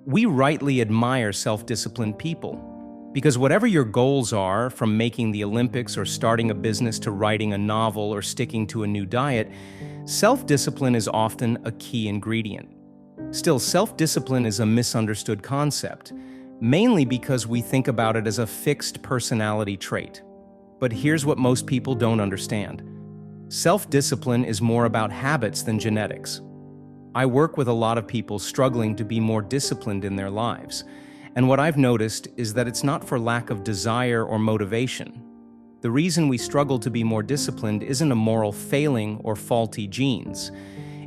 We rightly admire self-disciplined people because whatever your goals are, from making the Olympics or starting a business to writing a novel or sticking to a new diet, self-discipline is often a key ingredient. Still, self-discipline is a misunderstood concept, mainly because we think about it as a fixed personality trait. But here's what most people don't understand. Self-discipline is more about habits than genetics. I work with a lot of people struggling to be more disciplined in their lives, and what I've noticed is that it's not for lack of desire or motivation. The reason we struggle to be more disciplined isn't a moral failing or faulty genes.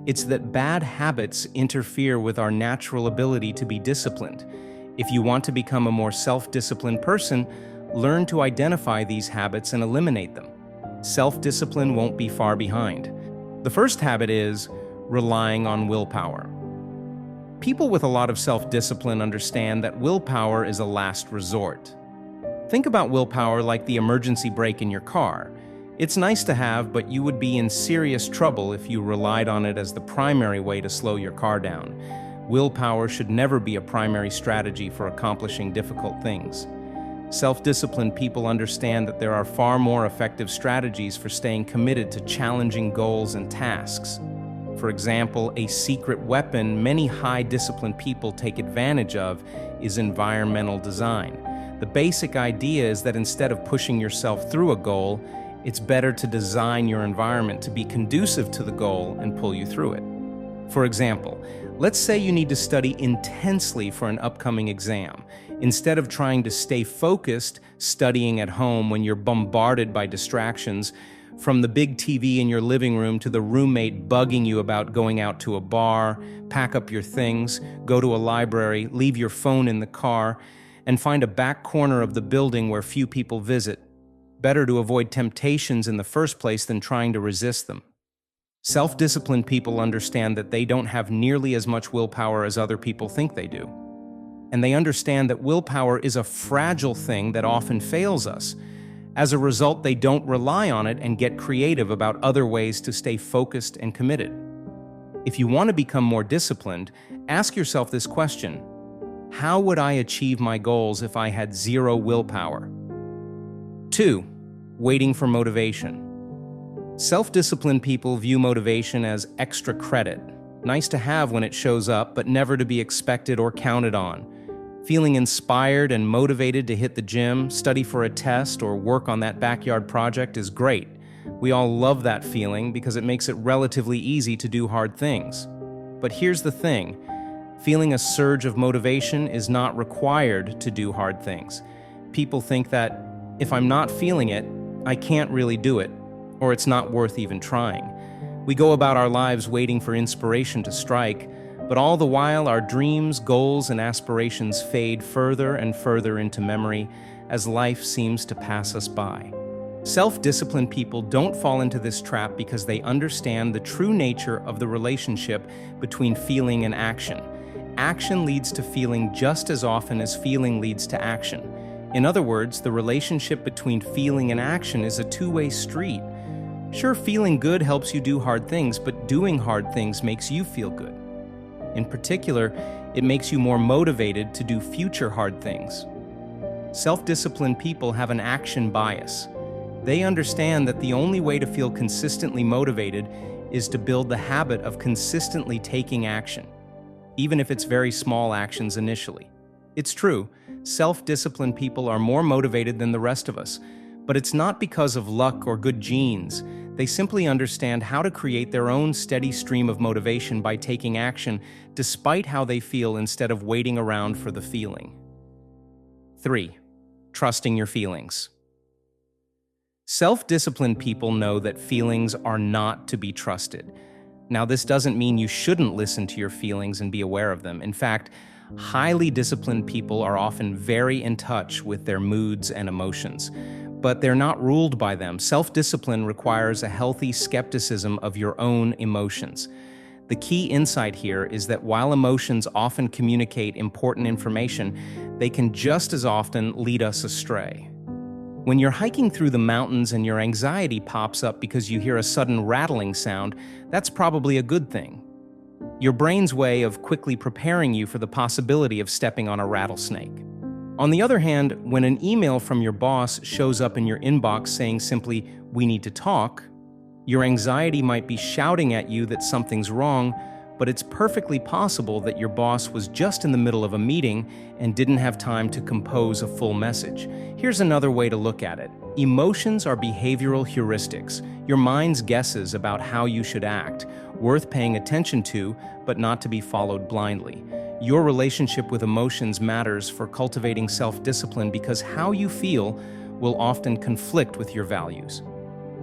It's that bad habits interfere with our natural ability to be disciplined. If you want to become a more self-disciplined person, learn to identify these habits and eliminate them. Self-discipline won't be far behind. The first habit is relying on willpower. People with a lot of self-discipline understand that willpower is a last resort. Think about willpower like the emergency brake in your car. It's nice to have, but you would be in serious trouble if you relied on it as the primary way to slow your car down. Willpower should never be a primary strategy for accomplishing difficult things. Self-disciplined people understand that there are far more effective strategies for staying committed to challenging goals and tasks. For example, a secret weapon many high-disciplined people take advantage of is environmental design. The basic idea is that instead of pushing yourself through a goal, it's better to design your environment to be conducive to the goal and pull you through it. For example, let's say you need to study intensely for an upcoming exam. Instead of trying to stay focused, studying at home when you're bombarded by distractions, from the big TV in your living room to the roommate bugging you about going out to a bar, pack up your things, go to a library, leave your phone in the car, and find a back corner of the building where few people visit. Better to avoid temptations in the first place than trying to resist them. Self-disciplined people understand that they don't have nearly as much willpower as other people think they do. And they understand that willpower is a fragile thing that often fails us. As a result, they don't rely on it and get creative about other ways to stay focused and committed. If you want to become more disciplined, ask yourself this question: how would I achieve my goals if I had zero willpower? 2. Waiting for motivation. Self-disciplined people view motivation as extra credit, nice to have when it shows up, but never to be expected or counted on. Feeling inspired and motivated to hit the gym, study for a test, or work on that backyard project is great. We all love that feeling because it makes it relatively easy to do hard things. But here's the thing: feeling a surge of motivation is not required to do hard things. People think that if I'm not feeling it, I can't really do it, or it's not worth even trying. We go about our lives waiting for inspiration to strike, but all the while our dreams, goals, and aspirations fade further and further into memory as life seems to pass us by. Self-disciplined people don't fall into this trap because they understand the true nature of the relationship between feeling and action. Action leads to feeling just as often as feeling leads to action. In other words, the relationship between feeling and action is a two-way street. Sure, feeling good helps you do hard things, but doing hard things makes you feel good. In particular, it makes you more motivated to do future hard things. Self-disciplined people have an action bias. They understand that the only way to feel consistently motivated is to build the habit of consistently taking action, even if it's very small actions initially. It's true, self-disciplined people are more motivated than the rest of us, but it's not because of luck or good genes. They simply understand how to create their own steady stream of motivation by taking action, despite how they feel, instead of waiting around for the feeling. 3. Trusting your feelings. Self-disciplined people know that feelings are not to be trusted. Now, this doesn't mean you shouldn't listen to your feelings and be aware of them. In fact, highly disciplined people are often very in touch with their moods and emotions, but they're not ruled by them. Self-discipline requires a healthy skepticism of your own emotions. The key insight here is that while emotions often communicate important information, they can just as often lead us astray. When you're hiking through the mountains and your anxiety pops up because you hear a sudden rattling sound, that's probably a good thing. your brain's way of quickly preparing you for the possibility of stepping on a rattlesnake. On the other hand, when an email from your boss shows up in your inbox saying simply, "We need to talk," your anxiety might be shouting at you that something's wrong, but it's perfectly possible that your boss was just in the middle of a meeting and didn't have time to compose a full message. Here's another way to look at it. Emotions are behavioral heuristics, your mind's guesses about how you should act, worth paying attention to, but not to be followed blindly. Your relationship with emotions matters for cultivating self-discipline because how you feel will often conflict with your values.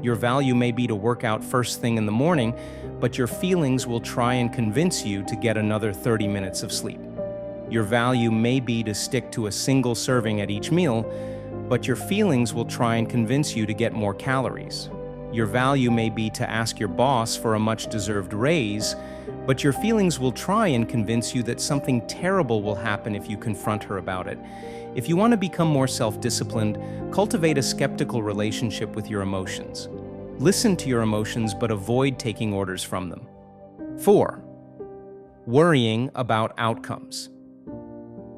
Your value may be to work out first thing in the morning, but your feelings will try and convince you to get another 30 minutes of sleep. Your value may be to stick to a single serving at each meal, but your feelings will try and convince you to get more calories. Your value may be to ask your boss for a much-deserved raise, but your feelings will try and convince you that something terrible will happen if you confront her about it. If you want to become more self-disciplined, cultivate a skeptical relationship with your emotions. Listen to your emotions, but avoid taking orders from them. 4. Worrying about outcomes.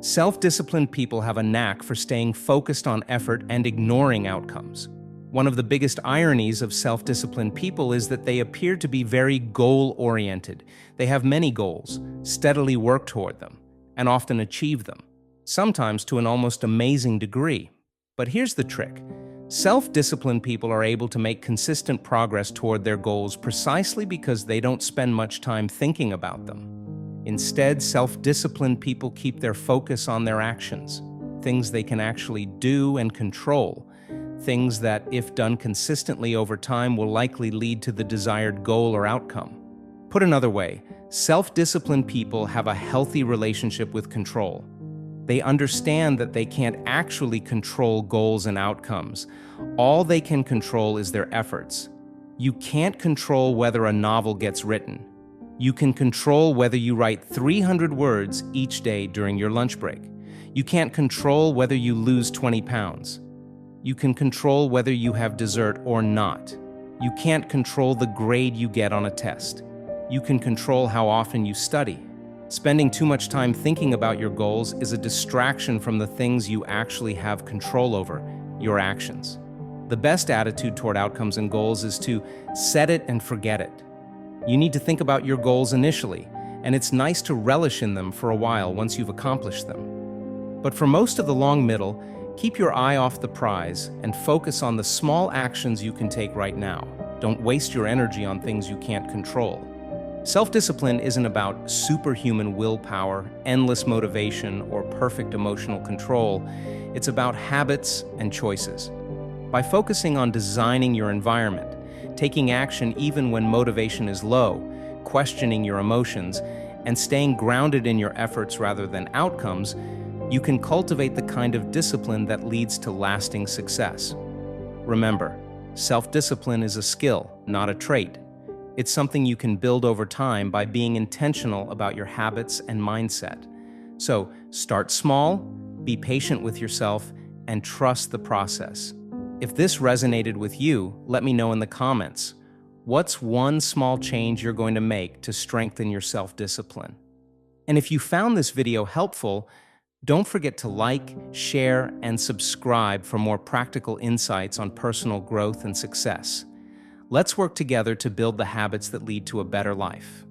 Self-disciplined people have a knack for staying focused on effort and ignoring outcomes. One of the biggest ironies of self-disciplined people is that they appear to be very goal-oriented. They have many goals, steadily work toward them, and often achieve them, sometimes to an almost amazing degree. But here's the trick. Self-disciplined people are able to make consistent progress toward their goals precisely because they don't spend much time thinking about them. Instead, self-disciplined people keep their focus on their actions, things they can actually do and control, things that, if done consistently over time, will likely lead to the desired goal or outcome. Put another way, self-disciplined people have a healthy relationship with control. They understand that they can't actually control goals and outcomes. All they can control is their efforts. You can't control whether a novel gets written. You can control whether you write 300 words each day during your lunch break. You can't control whether you lose 20 pounds. You can control whether you have dessert or not. You can't control the grade you get on a test. You can control how often you study. Spending too much time thinking about your goals is a distraction from the things you actually have control over, your actions. The best attitude toward outcomes and goals is to set it and forget it. You need to think about your goals initially, and it's nice to relish in them for a while once you've accomplished them. But for most of the long middle, keep your eye off the prize and focus on the small actions you can take right now. Don't waste your energy on things you can't control. Self-discipline isn't about superhuman willpower, endless motivation, or perfect emotional control. It's about habits and choices. By focusing on designing your environment, taking action even when motivation is low, questioning your emotions, and staying grounded in your efforts rather than outcomes, you can cultivate the kind of discipline that leads to lasting success. Remember, self-discipline is a skill, not a trait. It's something you can build over time by being intentional about your habits and mindset. So, start small, be patient with yourself, and trust the process. If this resonated with you, let me know in the comments. What's one small change you're going to make to strengthen your self-discipline? And if you found this video helpful, don't forget to like, share, and subscribe for more practical insights on personal growth and success. Let's work together to build the habits that lead to a better life.